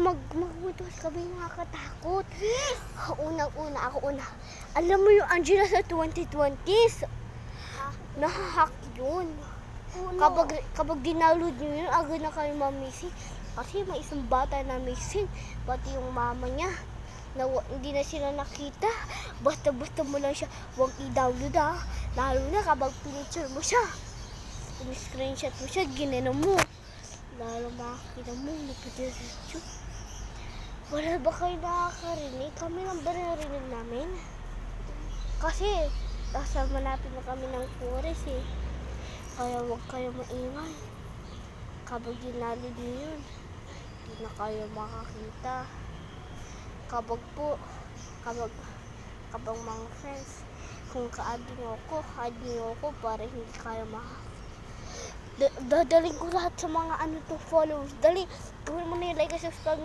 magmutos kami, nakakatakot. Unang-una, ako una. Alam mo yung Angela sa 2020s? Nahahack yun. Kapag dinaload nyo yun, agad na kayo mamising. Kasi may isang bata na missing, pati yung mama niya. Hindi na sila nakita. Basta-basta mo lang siya, huwag i-download Lalo na kapag pinicture mo siya. Screenshot mo siya, ginano mo. Lalo makakita mo, napitirisyo. Wala ba kayo nakakarinig? Kami lang ba narinig namin? Kasi, nasa malapit na kami ng forest Kaya huwag kayo maingay. Kapag dinalid nyo yun, hindi na kayo makakita. Kapag mga friends, kung ka-add nyo ako para hindi kayo dadaling ko lahat sa mga followers. Dali, gawin mo na yung like at subscribe